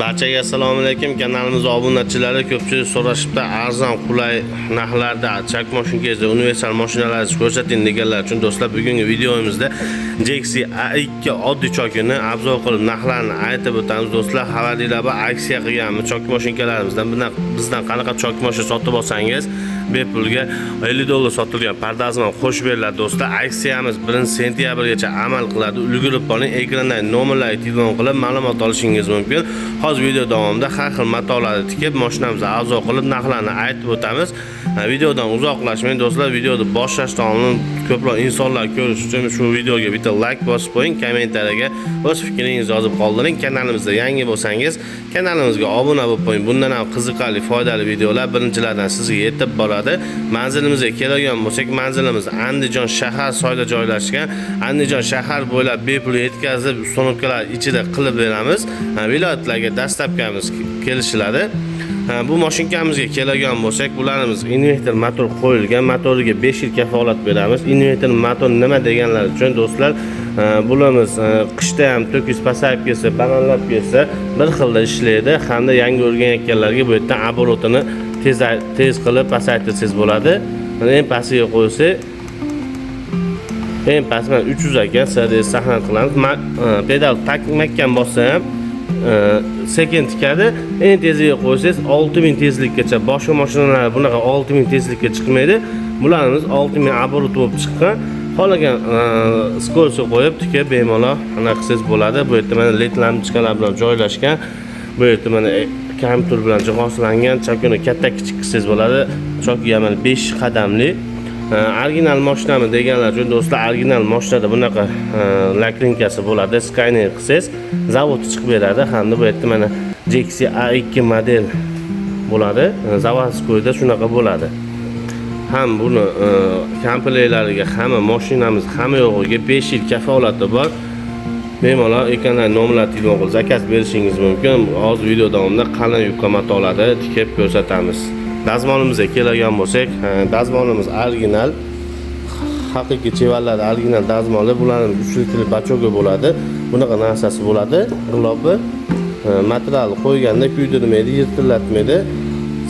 Barchaga assalomu alaykum. Kanalimizning obunachilari ko'pchilik so'rashibdi, arzon, qulay narxlarda chak mashinangizda universal mashinalarni ko'rsating deganlar uchun do'stlar, bugungi videomizda Jexi A2 oddiy chokini obzor qilib narxlarini aytib o'tamiz. Do'stlar, xabaringlar bor, aksiya qilganmiz. Chok mashinalarimizdan bizdan qanaqa chok mashina sotib olsangiz bepulga $50 sotilgan pardazman qo'shib beriladi do'stlar. Aksiyamiz 1-sentyabrgacha amal qiladi. Ulgurib qoling, ekrandagi nomerlarga telefon qilib ma'lumot olishingiz mumkin. Hozir video davomida har xil matolarni tikib mashinamizni arzon qilib narxlarini aytib o'tamiz. Videodan uzoqlashmang do'stlar. Videoni boshlashdan oldin ko'proq insonlar ko'rish uchun shu videoga bitta like bosib qo'ying, kommentariyaga o'z fikringizni yozib qoldiring. Kanalimizda yangi bo'lsangiz, kanalimizga obuna bo'lib qo'ying. Bundan ham qiziqarli, foydali videolar birinchilardan sizga yetib boradi. Manzilimizga kelgan bo'lsak, manzilimiz Andijon shahar soyda joylashgan. Andijon shahar bo'ylab bepul yetkazib, ustanobkalar ichida qilib beramiz. Viloyatlarga dastlabkamiz kelishiladi. Bu mashinamizga kelgan bo'lsak, bularimiz invertor motor qo'yilgan, motoriga 5 yil kafolat beramiz. Invertor motor nima deganlar uchun do'stlar, bularimiz qishda ham to'kis pasayib kelsa, bananlab kelsa, bir xilda ishlaydi. Hamda yangi o'rganayotganlarga bu yerdan оборотini tez qilib pasaytirsangiz bo'ladi. Mana eng pastiga qo'ysak, eng past 300 ekan, sizlarga sahna qilamiz. Pedal takmakkan bo'lsa ham sekin tikadi. Eng teziga qo'ysangiz 6000 tezlikgacha. Boshqa mashinalar bunaqa 6000 tezlikka chiqmaydi. Bularimiz 6000 оборот bo'lib chiqqan. Qolagan skorost qo'yib tikib bemalol anaqa qilsangiz bo'ladi. Bu yerda mana led lampochkalar bilan joylashgan. Bu yerda mana kompyuter bilan jihozlangan. Chokini katta kichik qilsangiz bo'ladi. Choki ham 5 qadamli. Original mashinami deganlar uchun do'stlar, original mashinada bunaqa lakrinkasi bo'ladi. Skyner qilsangiz zavodi chiqib beradi. Hamda bu yerda mana Jexi A2 model bo'ladi. Zavodskoyda shunaqa bo'ladi. Ham buni kompletlariga hamma mashinamiz hamma yo'g'iga 5 yil kafolati bor. Bemalol ekrandagi nomerlarga telefon qilib zakaz berishingiz mumkin. Hozir video davomida qalin yubka matolarni tikib ko'rsatamiz. Dazmolimizga kelgan bo'lsak, dazmolimiz original, haqiqiy chevarlar original dazmoli. Bularning 3 litrli bachoga bo'ladi. Bunaqa narsasi bo'ladi. G'ilofi material qo'yganda kuydirmaydi, yirtillatmaydi,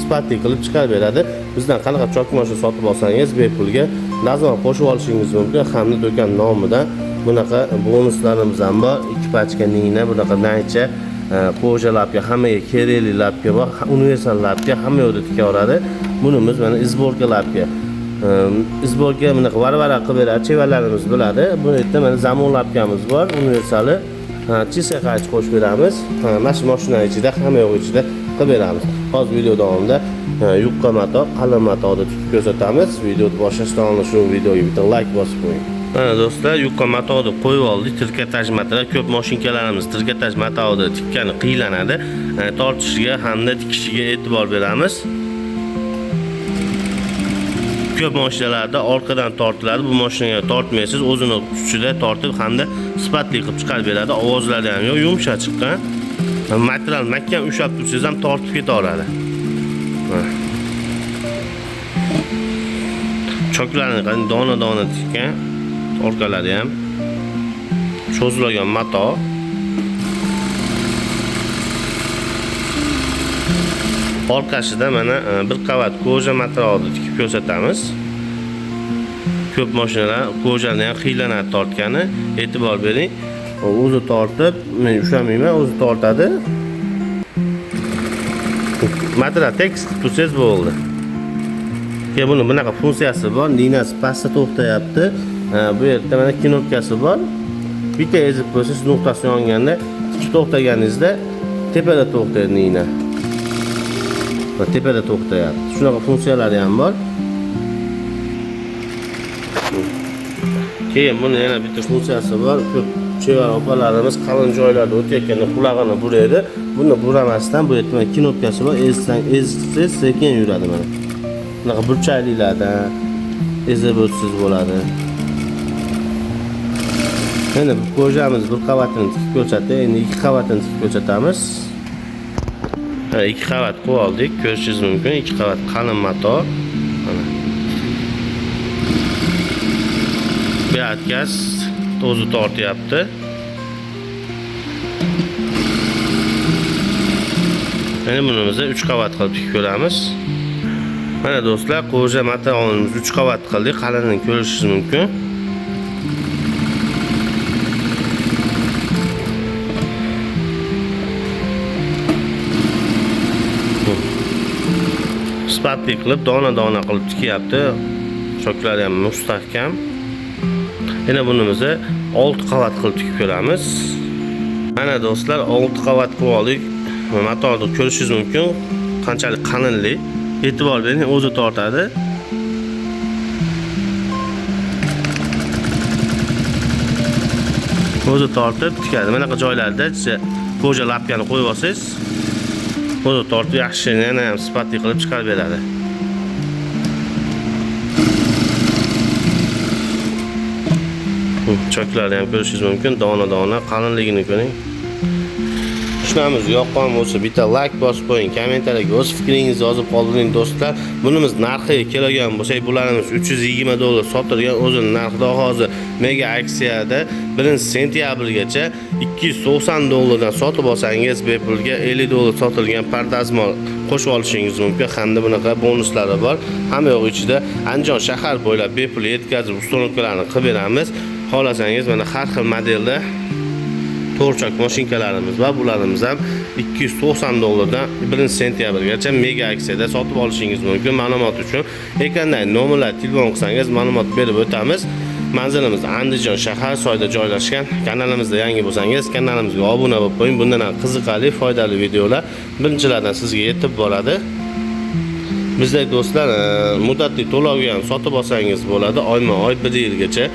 sifatli qilib chiqarib beradi. Bizdan qanaqa chok mashina sotib olsangiz bepulga dazmol qo'shib olishingiz mumkin. Hamda do'kon nomidan bunaqa bonuslarimiz ham bor. 2 pachka nina, bunaqa naycha, qo'ja lapka, hammaga kerakli lapka bor, universal lapka hamma yo'lda tikaveradi. Bunimiz mana izborka lapka. Izborka bunaqa varvara qilib beradi, chevarlarimiz bo'ladi. Bu yerda mana zamon lapkamiz bor, universali. Chiska qaychi qo'shib beramiz. Mana shu mashina ichida, hamma yo'q ichida qilib beramiz. Hozir video davomida yupqa mato, qalin matoni tikib ko'rsatamiz. Videoni boshlashdan oldin shu videoga bitta like bosib qo'ying. Mana do'stlar, yupqa matoni qo'yib oldik. Trikotaj material, ko'p mashinkalarimiz trikotaj matoni tikkani qiylanadi. Tortishiga hamda tikishiga e'tibor beramiz. Ko'p mashinalarda orqadan tortiladi. Bu mashinaga tortmaysiz, o'zini kuchida tortib hamda sifatli qilib chiqarib beradi. Ovozlari ham yo'q, yumshoq chiqqan. Material mahkam ushlab tursangiz ham tortib ketaveradi. Choklarni dona tikkan. Orqalari ham cho'zilgan mato. Orqasida mana bir qavat koja materialni tikib ko'rsatamiz. Ko'p mashinalar kojani ham qiylanadi tortgani, e'tibor bering. O'zi tortib, men ushlamayman, o'zi tortadi. Material tekis qilib tursangiz bo'ldi. Keyin buni bunaqa funksiyasi bor, liniyasi pastda to'xtayapti. Bu yerda mana knopkasi bor. Bitta ezib qo'ysangiz nuqtasi yonganda, tik to'xtaganingizda tepada to'xtaydi nina. Va tepada to'xtayapti. Shunaqa funksiyalari ham bor. Keyin buni yana bitta funksiyasi bor. Ko'p chevar opalarimiz qalin joylarda o'tayotganda qulog'ini buraydi. Buni buramasdan bu yerda mana knopkasi bor. Ezsangiz sekin yuradi mana. Bunaqa burchaklilardan ezib o'tsangiz bo'ladi. Endi bu kojamiz bir qavatini tikib ko'rsatdi. Endi 2 qavatini tikib ko'rsatamiz. 2 qavat qo'yib oldik. Ko'rishingiz mumkin. 2 qavat qalin mato. Mana. Bu atkas o'zi tortyapti. Endi bunimizni 3 qavat qilib tikib ko'ramiz. Mana do'stlar, qo'ja materialimizni 3 qavat qildik. Qalinini ko'rishingiz mumkin. Sifatli qilib, dona-dona qilib tikyapti. Shoklari ham mustahkam. Yana bunimizni 6 qavat qilib tikib ko'ramiz. Mana do'stlar, 6 qavat qilib oldik. Matoni ko'rishingiz mumkin. Qanchalik qalinlik. E'tibor bering, o'zi tortadi. O'zi tortib tikadi. Mana joylarda qo'ja lapkani qo'yib olsangiz, o'zi tortib yaxshi, yana ham sifatli qilib chiqarib beradi. Choklarini ham ko'rishingiz mumkin. Dona-dona qalinligini ko'ring. Ishlarimiz yoqqan bo'lsa, bitta like bosib qo'ying, kommentariyaga o'z fikringizni yozib qoldiring do'stlar. Bunimiz narxiga kelgan bo'lsak, bularimiz $320 sotilgan. O'zining narxida hozir mega aksiyada 1-sentyabrgacha $290 dan sotib olsangiz, bepulga $50 sotilgan pardazmol qo'shib olishingiz mumkin. Hamda bunaqa bonuslari bor. Hamma yo'q ichida Andijon shahar bo'ylab bepul yetkazib ustonokalarni qilib beramiz. Xohlasangiz mana har xil modelda to'rchak mashinkalarimiz va bularimiz ham $290 dan 1-sentyabrgacha mega aksiyada sotib olishingiz mumkin. Ma'lumot uchun ekrandagi nomerlarga telefon qilsangiz ma'lumot berib o'tamiz. Manzilimiz Andijon shahar soyida joylashgan. Kanalimizda yangi bo'lsangiz, kanalimizga obuna bo'lib qo'ying. Bundan ham qiziqarli, foydali videolar birinchilardan sizga yetib boradi. Bizdagi do'stlar, muddatli to'lovga ham sotib olsangiz bo'ladi. Oyma-oy 1 yilgacha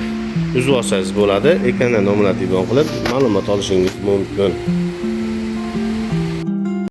uzib olsangiz bo'ladi. Ekranda nomerlarga telefon qilib ma'lumot olishingiz mumkin.